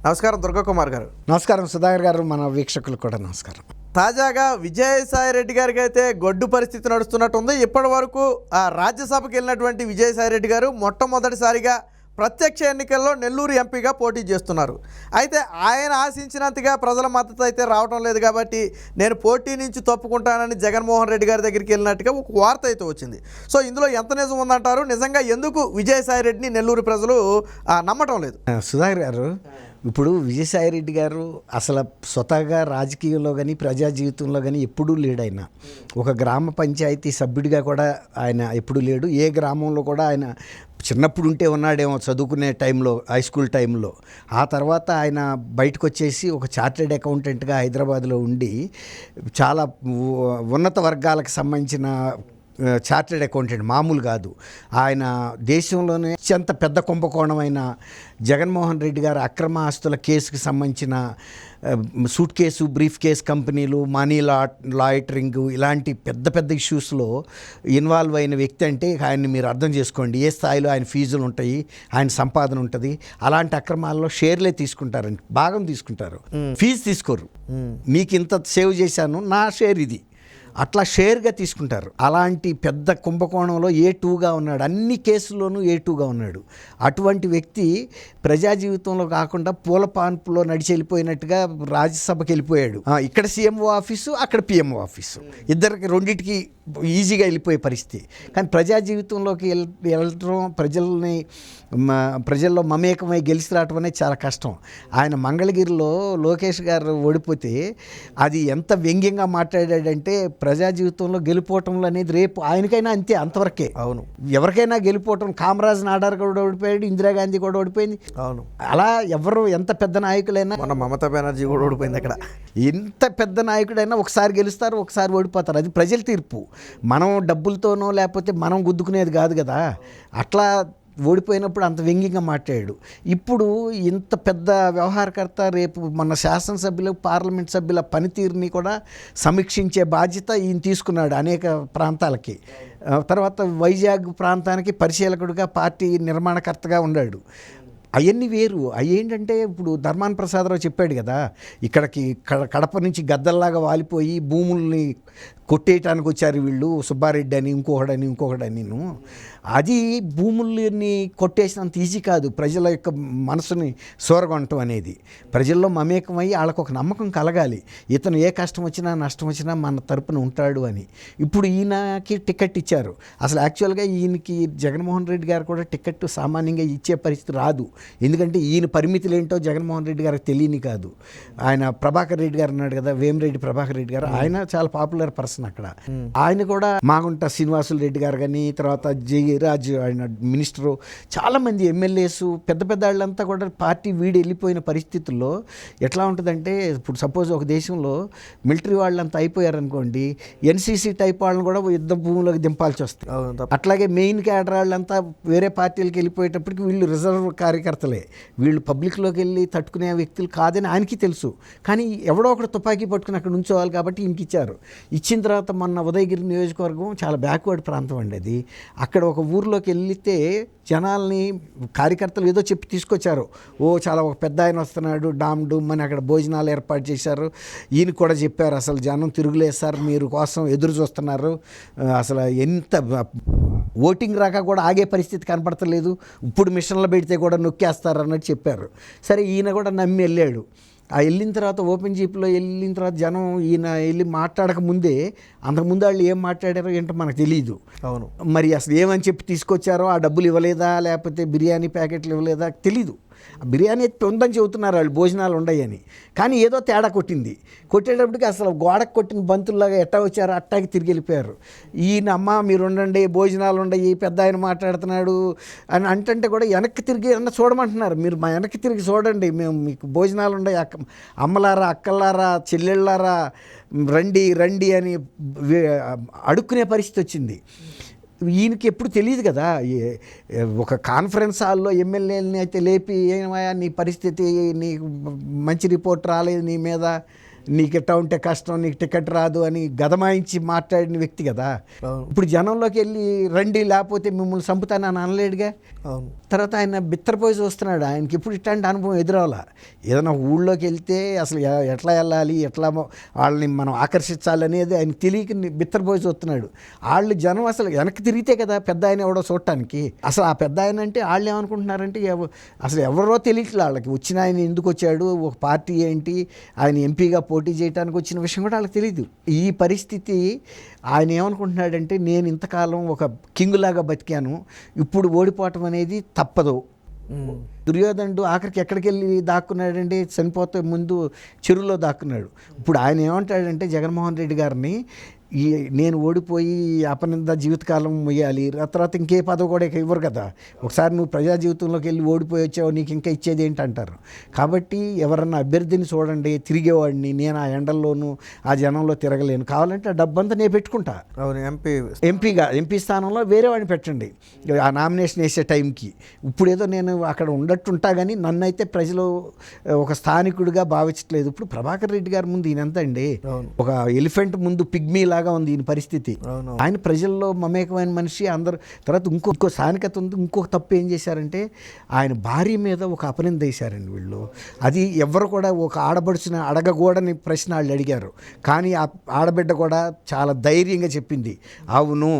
నమస్కారం దుర్గాకుమార్ గారు. నమస్కారం సుధాకర్ గారు, మన వీక్షకులు కూడా నమస్కారం. తాజాగా విజయసాయి రెడ్డి గారికి అయితే గొడ్డు పరిస్థితి నడుస్తున్నట్టుంది. ఇప్పటి వరకు రాజ్యసభకి వెళ్ళినటువంటి విజయసాయి రెడ్డి గారు మొట్టమొదటిసారిగా ప్రత్యక్ష ఎన్నికల్లో నెల్లూరు ఎంపీగా పోటీ చేస్తున్నారు. అయితే ఆయన ఆశించినంతగా ప్రజల మద్దతు అయితే రావడం లేదు కాబట్టి నేను పోటీ నుంచి తప్పుకుంటానని జగన్మోహన్ రెడ్డి గారి దగ్గరికి వెళ్ళినట్టుగా ఒక వార్త అయితే వచ్చింది. సో ఇందులో ఎంత నిజం ఉందంటారు? నిజంగా ఎందుకు విజయసాయి రెడ్డిని నెల్లూరు ప్రజలు నమ్మటం లేదు? సుధాకర్ గారు, ఇప్పుడు విజయసాయి రెడ్డి గారు అసలు స్వతహాగా రాజకీయంలో కానీ ప్రజా జీవితంలో కానీ ఎప్పుడూ లేడు. ఆయన ఒక గ్రామ పంచాయతీ సభ్యుడిగా కూడా ఆయన ఎప్పుడూ లేడు. ఏ గ్రామంలో కూడా ఆయన చిన్నప్పుడు ఉంటే ఉన్నాడేమో చదువుకునే టైంలో, హై స్కూల్ టైంలో. ఆ తర్వాత ఆయన బయటకు వచ్చేసి ఒక చార్టెడ్ అకౌంటెంట్గా హైదరాబాద్లో ఉండి చాలా ఉన్నత వర్గాలకు సంబంధించిన చార్టెడ్ అకౌంటెంట్, మామూలు కాదు ఆయన. దేశంలోనే అత్యంత పెద్ద కుంభకోణమైన జగన్మోహన్ రెడ్డి గారి అక్రమ ఆస్తుల కేసుకు సంబంధించిన సూట్ కేసు, బ్రీఫ్ కేస్ కంపెనీలు, మనీ లాయిటరింగ్ ఇలాంటి పెద్ద పెద్ద ఇష్యూస్లో ఇన్వాల్వ్ అయిన వ్యక్తి అంటే ఆయన్ని మీరు అర్థం చేసుకోండి. ఏ స్థాయిలో ఆయన ఫీజులు ఉంటాయి, ఆయన సంపాదన ఉంటుంది. అలాంటి అక్రమాల్లో షేర్లే తీసుకుంటారండి, భాగం తీసుకుంటారు, ఫీజు తీసుకోరు. మీకు ఇంత సేవ్ చేశాను, నా షేర్ ఇది, అట్లా షేర్గా తీసుకుంటారు. అలాంటి పెద్ద కుంభకోణంలో A2గా ఉన్నాడు, అన్ని కేసుల్లోనూ A2గా ఉన్నాడు. అటువంటి వ్యక్తి ప్రజా జీవితంలో కాకుండా పూల పాన్పులో నడిచి వెళ్ళిపోయినట్టుగా రాజ్యసభకి వెళ్ళిపోయాడు. ఇక్కడ CMO ఆఫీసు, అక్కడ PMO ఆఫీసు, ఇద్దరికి రెండింటికి ఈజీగా వెళ్ళిపోయే పరిస్థితి. కానీ ప్రజా జీవితంలోకి వెళ్ళటం, ప్రజల్లో మమేకమై గెలిచి రావటం అనేది చాలా కష్టం. ఆయన మంగళగిరిలో లోకేష్ గారు ఓడిపోతే అది ఎంత వ్యంగ్యంగా మాట్లాడాడంటే, ప్రజా జీవితంలో గెలిపోవటంలో అనేది రేపు ఆయనకైనా అంతే, అంతవరకే. అవును, ఎవరికైనా గెలిపోవటం. కామరాజ్ నాడార్ కూడా ఓడిపోయాడు, ఇందిరాగాంధీ కూడా ఓడిపోయింది. అవును, అలా ఎవరు ఎంత పెద్ద నాయకులైనా, మన మమతా బెనర్జీ కూడా ఓడిపోయింది. అక్కడ ఎంత పెద్ద నాయకుడైనా ఒకసారి గెలుస్తారు, ఒకసారి ఓడిపోతారు. అది ప్రజల తీర్పు. మనం డబ్బులతోనో లేకపోతే మనం గుద్దుకునేది కాదు కదా. అట్లా ఓడిపోయినప్పుడు అంత వ్యంగ్యంగా మాట్లాడాడు. ఇప్పుడు ఇంత పెద్ద వ్యవహారకర్త రేపు మన శాసనసభ్యులు, పార్లమెంట్ సభ్యుల పనితీరుని కూడా సమీక్షించే బాధ్యత ఈయన తీసుకున్నాడు అనేక ప్రాంతాలకి. తర్వాత వైజాగ్ ప్రాంతానికి పరిశీలకుడిగా, పార్టీ నిర్మాణకర్తగా ఉన్నాడు. అవన్నీ వేరు. అవి ఏంటంటే, ఇప్పుడు ధర్మాన ప్రసాదరావు చెప్పాడు కదా, ఇక్కడికి కడప నుంచి గద్దల్లాగా వాలిపోయి భూముల్ని కొట్టేయటానికి వచ్చారు వీళ్ళు, సుబ్బారెడ్డి అని ఇంకొకడని. అది భూముల్ని కొట్టేసినంత ఈజీ కాదు. ప్రజల యొక్క మనసుని సోరగొనటం అనేది ప్రజల్లో మమేకమై వాళ్ళకు ఒక నమ్మకం కలగాలి. ఇతను ఏ కష్టం వచ్చినా నష్టం వచ్చినా మన తరపున ఉంటాడు అని. ఇప్పుడు ఈయనకి టికెట్ ఇచ్చారు. అసలు యాక్చువల్గా ఈయనకి జగన్మోహన్ రెడ్డి గారు కూడా టికెట్ సామాన్యంగా ఇచ్చే పరిస్థితి రాదు. ఎందుకంటే ఈయన పరిమితులు ఏంటో జగన్మోహన్ రెడ్డి గారికి తెలియని కాదు. ఆయన ప్రభాకర్ రెడ్డి గారు ఉన్నాడు కదా, వేమిరెడ్డి ప్రభాకర్ రెడ్డి గారు, ఆయన చాలా పాపులర్ పర్సన్ అక్కడ. ఆయన కూడా మాగుంట శ్రీనివాసులు రెడ్డి గారు కానీ, తర్వాత జయరాజ్ ఆయన మినిస్టరు, చాలామంది ఎమ్మెల్యేస్, పెద్ద పెద్ద వాళ్ళంతా కూడా పార్టీ వీడి వెళ్ళిపోయిన పరిస్థితుల్లో ఎట్లా ఉంటుందంటే, ఇప్పుడు సపోజ్ ఒక దేశంలో మిలిటరీ వాళ్ళంతా అయిపోయారనుకోండి, NCC టైప్ వాళ్ళని కూడా యుద్ధ భూమిలోకి దింపాల్సి వస్తుంది. అట్లాగే మెయిన్ క్యాడర్ వాళ్ళంతా వేరే పార్టీలకు వెళ్ళిపోయేటప్పటికి వీళ్ళు రిజర్వ్ కార్యకర్తలే, వీళ్ళు పబ్లిక్లోకి వెళ్ళి తట్టుకునే వ్యక్తులు కాదని ఆయనకి తెలుసు. కానీ ఎవడో ఒకటి తుపాకీ పట్టుకుని అక్కడ ఉంచోవాలి కాబట్టి ఈయనకి ఇచ్చారు. ఇచ్చిన తర్వాత మొన్న ఉదయగిరి నియోజకవర్గం చాలా బ్యాక్వర్డ్ ప్రాంతం అండి అది. అక్కడ ఒక ఊర్లోకి వెళ్తే జనాల్ని కార్యకర్తలు ఏదో చెప్పి తీసుకొచ్చారు. చాలా ఒక పెద్ద ఆయన వస్తున్నాడు, డామ్ డూమ్ అని అక్కడ భోజనాలు ఏర్పాటు చేశారు. ఈయన కూడా చెప్పారు, అసలు జనం తిరుగులేదు సార్, మీరు కోసం ఎదురు చూస్తున్నారు, అసలు ఎంత ఓటింగ్ రాక కూడా ఆగే పరిస్థితి కనపడతలేదు, ఇప్పుడు మిషన్లు పెడితే కూడా నొక్కేస్తారు అన్నట్టు చెప్పారు. సరే, ఈయన కూడా నమ్మి వెళ్ళాడు. వెళ్ళిన తర్వాత ఓపెన్ జీప్లో వెళ్ళిన తర్వాత జనం ఈయన వెళ్ళి మాట్లాడక ముందే, అంతకుముందు వాళ్ళు ఏం మాట్లాడారో ఏంటో మనకు తెలియదు. అవును, మరి అసలు ఏమని చెప్పి తీసుకొచ్చారో, ఆ డబ్బులు ఇవ్వలేదా లేకపోతే బిర్యానీ ప్యాకెట్లు ఇవ్వలేదా తెలీదు. బిర్యానీ ఉందని చెబుతున్నారు వాళ్ళు, భోజనాలు ఉండయని. కానీ ఏదో తేడా కొట్టేటప్పటికి అసలు గోడకు కొట్టిన బంతుల్లాగా ఎట్టా వచ్చారో అట్టాకి తిరిగి వెళ్ళిపోయారు. ఈయన అమ్మ మీరు ఉండండి, భోజనాలు ఉండయి, పెద్ద ఆయన మాట్లాడుతున్నాడు అని అంటే కూడా వెనక్కి తిరిగి అన్న చూడమంటున్నారు. మీరు మా వెనక్కి తిరిగి చూడండి, మేము మీకు భోజనాలు ఉండయి, అమ్మలారా, అక్కలారా, చెల్లెళ్ళారా, రండి అని అడుక్కునే పరిస్థితి వచ్చింది. ఈయనకి ఎప్పుడు తెలియదు కదా. ఒక కాన్ఫరెన్స్ హాల్లో ఎమ్మెల్యేలని అయితే లేపి, ఏమయ్యా నీ పరిస్థితి, నీకు మంచి రిపోర్ట్ రాలేదు నీ మీద, నీకు ఎట్టా ఉంటే కష్టం, నీకు టికెట్ రాదు అని గదమాయించి మాట్లాడిన వ్యక్తి కదా. అవును. ఇప్పుడు జనంలోకి వెళ్ళి రండి లేకపోతే మిమ్మల్ని చంపుతానని అనలేడుగా. అవును. తర్వాత ఆయన బిత్తరపోయి చూస్తున్నాడు. ఆయనకి ఇప్పుడు ఇట్లాంటి అనుభవం ఎదురవ్వాల. ఏదైనా ఊళ్ళోకి వెళ్తే అసలు ఎట్లా వెళ్ళాలి, ఎట్లా వాళ్ళని మనం ఆకర్షించాలనేది ఆయన తెలియక బిత్తరపోయి చూస్తున్నాడు. వాళ్ళు జనం అసలు వెనక్కి తిరిగితే కదా పెద్ద ఆయన ఎవడో చూడటానికి. అసలు ఆ పెద్ద ఆయన అంటే వాళ్ళు ఏమనుకుంటున్నారంటే అసలు ఎవరో తెలియట్లే వాళ్ళకి. వచ్చిన ఆయన ఎందుకు వచ్చాడు, ఒక పార్టీ ఏంటి, ఆయన ఎంపీగా పోటీ చేయడానికి వచ్చిన విషయం కూడా వాళ్ళకి తెలియదు. ఈ పరిస్థితి ఆయన ఏమనుకుంటున్నాడంటే నేను ఇంతకాలం ఒక కింగులాగా బతికాను, ఇప్పుడు ఓడిపోవటం అనేది తప్పదు. దుర్యోధనుడు ఆఖరికి ఎక్కడికి వెళ్ళి దాక్కున్నాడంటే చనిపోతే ముందు చెరువులో దాక్కున్నాడు. ఇప్పుడు ఆయన ఏమంటాడంటే జగన్మోహన్ రెడ్డి గారిని నేను ఓడిపోయి అపనింద జీవితకాలం మొయ్యాలి, తర్వాత ఇంకే పదవి కూడా ఇవ్వరు కదా. ఒకసారి నువ్వు ప్రజా జీవితంలోకి వెళ్ళి ఓడిపోయి వచ్చావు, నీకు ఇంకా ఇచ్చేది ఏంటంటారు. కాబట్టి ఎవరన్నా అభ్యర్థిని చూడండి, తిరిగేవాడిని, నేను ఆ ఎండల్లోనూ ఆ జనంలో తిరగలేను, కావాలంటే ఆ డబ్బంతా నేను పెట్టుకుంటా. అవును. ఎంపీ స్థానంలో వేరే వాడిని పెట్టండి ఆ నామినేషన్ వేసే టైంకి. ఇప్పుడు ఏదో నేను అక్కడ ఉండట్టుంటా కానీ నన్ను అయితే ప్రజలు ఒక స్థానికుడిగా భావించట్లేదు. ఇప్పుడు ప్రభాకర్ రెడ్డి గారి ముందు ఈయన ఎంత అండి, ఒక ఎలిఫెంట్ ముందు పిగ్మీ లాగా ఉంది ఈయన పరిస్థితి. ఆయన ప్రజల్లో మమేకమైన మనిషి అందరూ. తర్వాత ఇంకో స్థానికత ఉంది. ఇంకొక తప్పు ఏం చేశారంటే ఆయన భార్య మీద ఒక అపనింద వేశారండి వీళ్ళు. అది ఎవరు కూడా ఒక ఆడబడుచిన అడగకూడని ప్రశ్న వాళ్ళు అడిగారు. కానీ ఆ ఆడబిడ్డ కూడా చాలా ధైర్యంగా చెప్పింది, అవును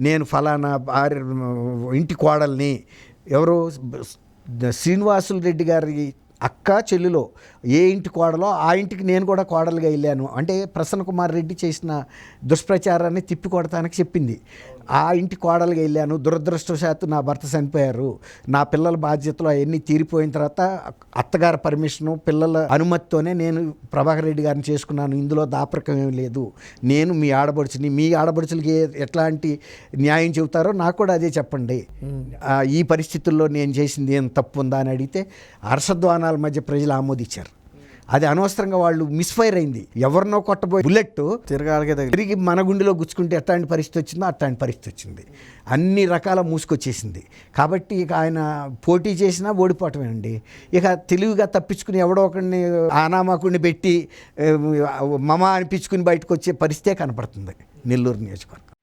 నేను ఫలానా భార్య ఇంటి కోడల్ని. ఎవరు శ్రీనివాసులు రెడ్డి గారి అక్క చెల్లిలో ఏ ఇంటి కోడలో ఆ ఇంటికి నేను కూడా కోడలుగా వెళ్ళాను అంటే ప్రసన్న కుమార్ రెడ్డి చేసిన దుష్ప్రచారాన్ని తిప్పికొడతానికి చెప్పింది. ఆ ఇంటి కోడలుగా వెళ్ళాను, దురదృష్టవశాత్తు నా భర్త చనిపోయారు, నా పిల్లల బాధ్యతలు అవన్నీ తీరిపోయిన తర్వాత అత్తగారి పర్మిషను పిల్లల అనుమతితోనే నేను ప్రభాకర్ రెడ్డి గారిని చేసుకున్నాను, ఇందులో దాపరికం ఏం లేదు, నేను మీ ఆడబడుచుని, మీ ఆడబడుచులకి ఎట్లాంటి న్యాయం చెబుతారో నాకు కూడా అదే చెప్పండి, ఈ పరిస్థితుల్లో నేను చేసింది ఏం తప్పు ఉందా అని అడిగితే హర్షధ్వానాల మధ్య ప్రజలు ఆమోదించారు. అది అనవసరంగా వాళ్ళు మిస్ఫైర్ అయింది. ఎవరినో కొట్టబోయే బుల్లెట్ తిరిగి మన గుండెలో గుచ్చుకుంటే ఎట్లాంటి పరిస్థితి వచ్చిందో అట్లాంటి పరిస్థితి వచ్చింది. అన్ని రకాల మూసుకొచ్చేసింది. కాబట్టి ఇక ఆయన పోటీ చేసినా ఓడిపోవటమేనండి. ఇక తెలివిగా తప్పించుకుని ఎవడో ఒకడిని అనామకుడిని పెట్టి మమ అనిపించుకుని బయటకు వచ్చే పరిస్థితే కనపడుతుంది నెల్లూరు నియోజకవర్గం.